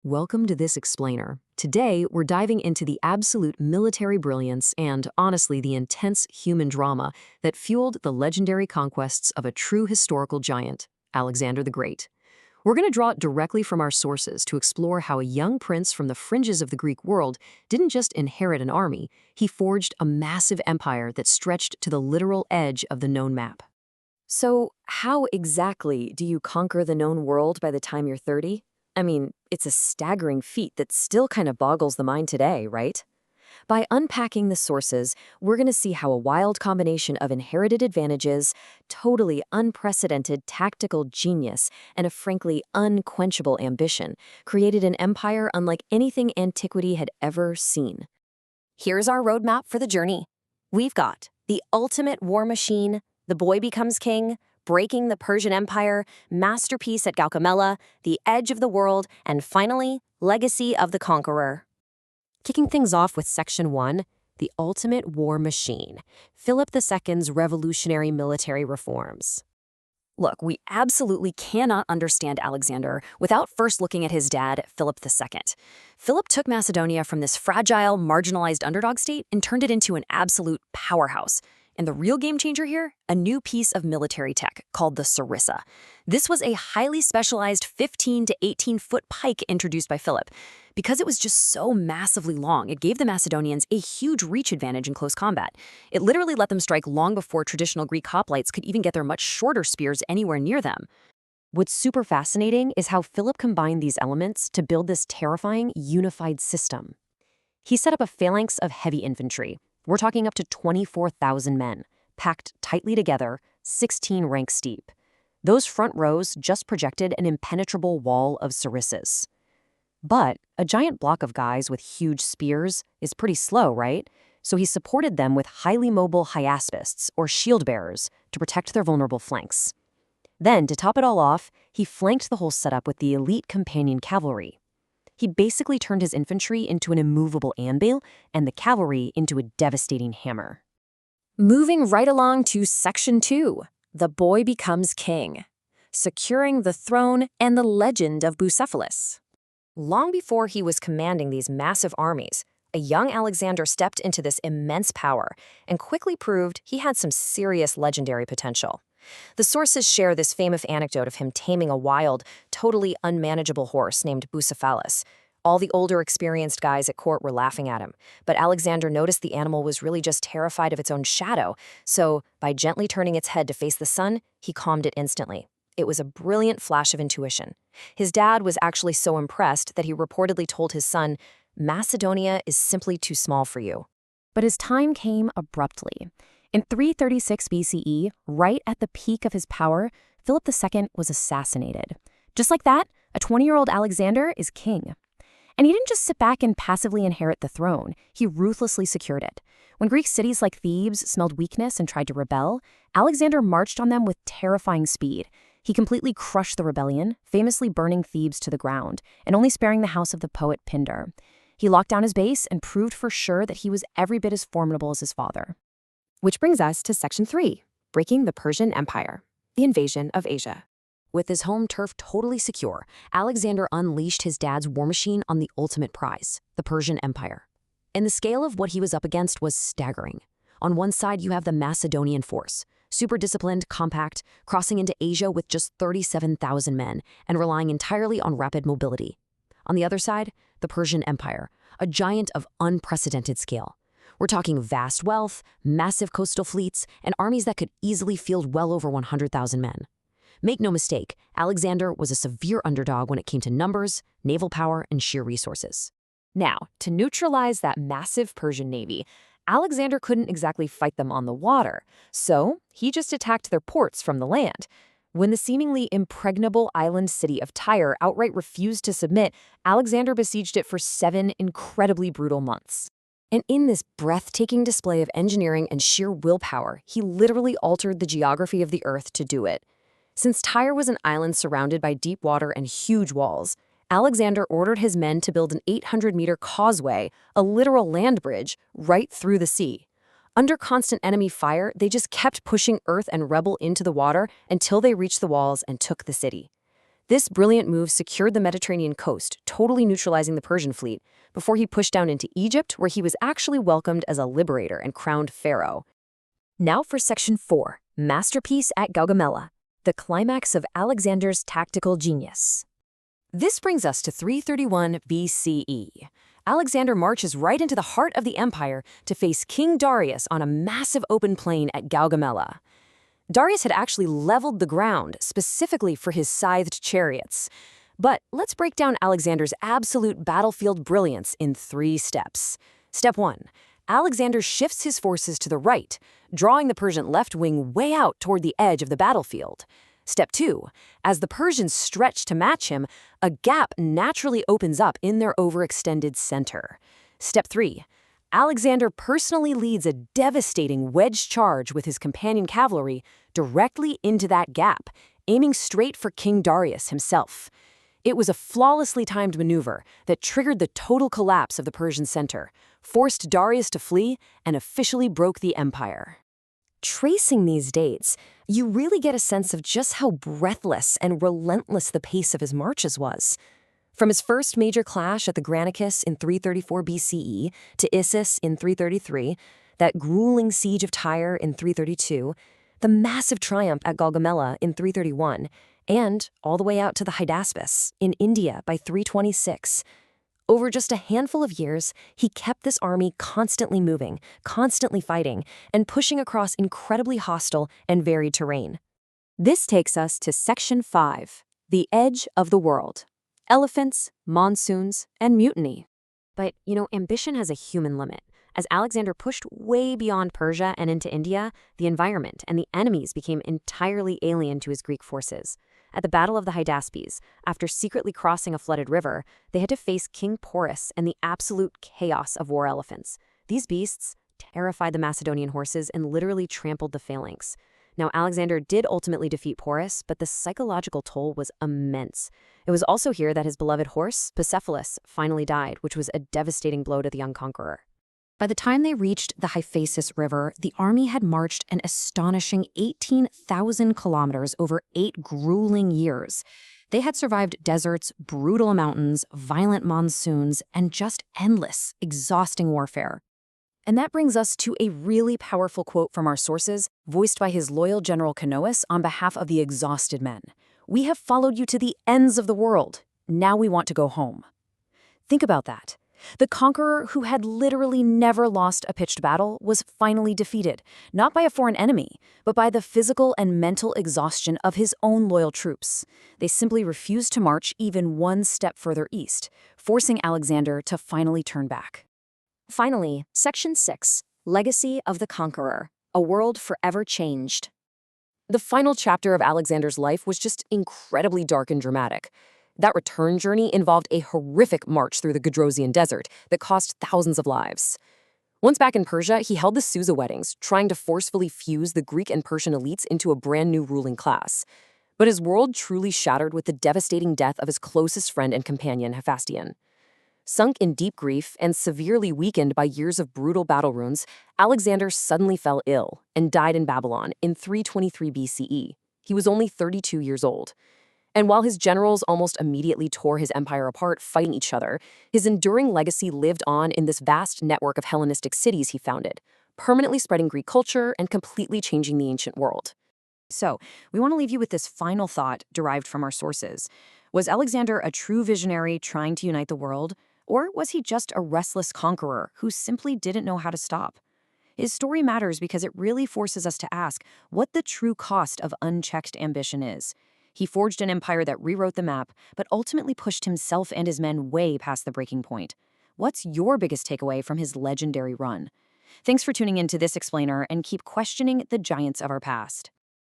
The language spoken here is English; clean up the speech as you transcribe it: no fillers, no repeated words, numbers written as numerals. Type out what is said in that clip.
Welcome to this explainer. Today, we're diving into the absolute military brilliance and, honestly, the intense human drama that fueled the legendary conquests of a true historical giant, Alexander the Great. We're going to draw it directly from our sources to explore how a young prince from the fringes of the Greek world didn't just inherit an army, he forged a massive empire that stretched to the literal edge of the known map. So, how exactly do you conquer the known world by the time you're 30? I mean, it's a staggering feat that still kind of boggles the mind today, right? By unpacking the sources, we're going to see how a wild combination of inherited advantages, totally unprecedented tactical genius, and a frankly unquenchable ambition created an empire unlike anything antiquity had ever seen. Here's our roadmap for the journey. We've got the ultimate war machine, the boy becomes king, breaking the Persian Empire, masterpiece at Gaugamela, the edge of the world, and finally, legacy of the conqueror. Kicking things off with Section 1, the ultimate war machine, Philip II's revolutionary military reforms. Look, we absolutely cannot understand Alexander without first looking at his dad, Philip II. Philip took Macedonia from this fragile, marginalized underdog state and turned it into an absolute powerhouse. And the real game changer here? A new piece of military tech called the sarissa. This was a highly specialized 15 to 18-foot pike introduced by Philip. Because it was just so massively long, it gave the Macedonians a huge reach advantage in close combat. It literally let them strike long before traditional Greek hoplites could even get their much shorter spears anywhere near them. What's super fascinating is how Philip combined these elements to build this terrifying, unified system. He set up a phalanx of heavy infantry. We're talking up to 24,000 men, packed tightly together, 16 ranks deep. Those front rows just projected an impenetrable wall of sarissas. But a giant block of guys with huge spears is pretty slow, right? So he supported them with highly mobile hyaspists, or shield bearers, to protect their vulnerable flanks. Then, to top it all off, he flanked the whole setup with the elite companion cavalry. He basically turned his infantry into an immovable anvil and the cavalry into a devastating hammer. Moving right along to Section 2, the boy becomes king, securing the throne and the legend of Bucephalus. Long before he was commanding these massive armies, a young Alexander stepped into this immense power and quickly proved he had some serious legendary potential. The sources share this famous anecdote of him taming a wild, totally unmanageable horse named Bucephalus. All the older, experienced guys at court were laughing at him, but Alexander noticed the animal was really just terrified of its own shadow, so by gently turning its head to face the sun, he calmed it instantly. It was a brilliant flash of intuition. His dad was actually so impressed that he reportedly told his son, "Macedonia is simply too small for you." But his time came abruptly. In 336 BCE, right at the peak of his power, Philip II was assassinated. Just like that, a 20-year-old Alexander is king. And he didn't just sit back and passively inherit the throne, he ruthlessly secured it. When Greek cities like Thebes smelled weakness and tried to rebel, Alexander marched on them with terrifying speed. He completely crushed the rebellion, famously burning Thebes to the ground, and only sparing the house of the poet Pindar. He locked down his base and proved for sure that he was every bit as formidable as his father. Which brings us to Section 3, breaking the Persian Empire, the invasion of Asia. With his home turf totally secure, Alexander unleashed his dad's war machine on the ultimate prize, the Persian Empire. And the scale of what he was up against was staggering. On one side, you have the Macedonian force, super disciplined, compact, crossing into Asia with just 37,000 men and relying entirely on rapid mobility. On the other side, the Persian Empire, a giant of unprecedented scale. We're talking vast wealth, massive coastal fleets, and armies that could easily field well over 100,000 men. Make no mistake, Alexander was a severe underdog when it came to numbers, naval power, and sheer resources. Now, to neutralize that massive Persian navy, Alexander couldn't exactly fight them on the water, so he just attacked their ports from the land. When the seemingly impregnable island city of Tyre outright refused to submit, Alexander besieged it for 7 incredibly brutal months. And in this breathtaking display of engineering and sheer willpower, he literally altered the geography of the earth to do it. Since Tyre was an island surrounded by deep water and huge walls, Alexander ordered his men to build an 800-meter causeway, a literal land bridge, right through the sea. Under constant enemy fire, they just kept pushing earth and rubble into the water until they reached the walls and took the city. This brilliant move secured the Mediterranean coast, totally neutralizing the Persian fleet, before he pushed down into Egypt, where he was actually welcomed as a liberator and crowned pharaoh. Now for Section 4, Masterpiece at Gaugamela, the climax of Alexander's tactical genius. This brings us to 331 BCE. Alexander marches right into the heart of the empire to face King Darius on a massive open plain at Gaugamela. Darius had actually leveled the ground specifically for his scythed chariots. But let's break down Alexander's absolute battlefield brilliance in 3 steps. Step 1. Alexander shifts his forces to the right, drawing the Persian left wing way out toward the edge of the battlefield. Step 2. As the Persians stretch to match him, a gap naturally opens up in their overextended center. Step 3. Alexander personally leads a devastating wedge charge with his companion cavalry directly into that gap, aiming straight for King Darius himself. It was a flawlessly timed maneuver that triggered the total collapse of the Persian center, forced Darius to flee, and officially broke the empire. Tracing these dates, you really get a sense of just how breathless and relentless the pace of his marches was. From his first major clash at the Granicus in 334 BCE to Issus in 333, that grueling siege of Tyre in 332, the massive triumph at Gaugamela in 331, and all the way out to the Hydaspes in India by 326. Over just a handful of years, he kept this army constantly moving, constantly fighting, and pushing across incredibly hostile and varied terrain. This takes us to Section 5, the edge of the world. Elephants, monsoons, and mutiny. But, ambition has a human limit. As Alexander pushed way beyond Persia and into India, the environment and the enemies became entirely alien to his Greek forces. At the Battle of the Hydaspes, after secretly crossing a flooded river, they had to face King Porus and the absolute chaos of war elephants. These beasts terrified the Macedonian horses and literally trampled the phalanx. Now, Alexander did ultimately defeat Porus, but the psychological toll was immense. It was also here that his beloved horse, Persepolis, finally died, which was a devastating blow to the young conqueror. By the time they reached the Hyphasis River, the army had marched an astonishing 18,000 kilometers over 8 grueling years. They had survived deserts, brutal mountains, violent monsoons, and just endless, exhausting warfare. And that brings us to a really powerful quote from our sources, voiced by his loyal general Canoas on behalf of the exhausted men. "We have followed you to the ends of the world. Now we want to go home." Think about that. The conqueror, who had literally never lost a pitched battle, was finally defeated, not by a foreign enemy, but by the physical and mental exhaustion of his own loyal troops. They simply refused to march even one step further east, forcing Alexander to finally turn back. Finally, Section 6, Legacy of the Conqueror, a world forever changed. The final chapter of Alexander's life was just incredibly dark and dramatic. That return journey involved a horrific march through the Gedrosian desert that cost thousands of lives. Once back in Persia, he held the Susa weddings, trying to forcefully fuse the Greek and Persian elites into a brand new ruling class. But his world truly shattered with the devastating death of his closest friend and companion, Hephaestion. Sunk in deep grief and severely weakened by years of brutal battle wounds, Alexander suddenly fell ill and died in Babylon in 323 BCE. He was only 32 years old. And while his generals almost immediately tore his empire apart fighting each other, his enduring legacy lived on in this vast network of Hellenistic cities he founded, permanently spreading Greek culture and completely changing the ancient world. So, we want to leave you with this final thought derived from our sources. Was Alexander a true visionary trying to unite the world, or was he just a restless conqueror who simply didn't know how to stop? His story matters because it really forces us to ask what the true cost of unchecked ambition is. He forged an empire that rewrote the map, but ultimately pushed himself and his men way past the breaking point. What's your biggest takeaway from his legendary run? Thanks for tuning in to this explainer, and keep questioning the giants of our past.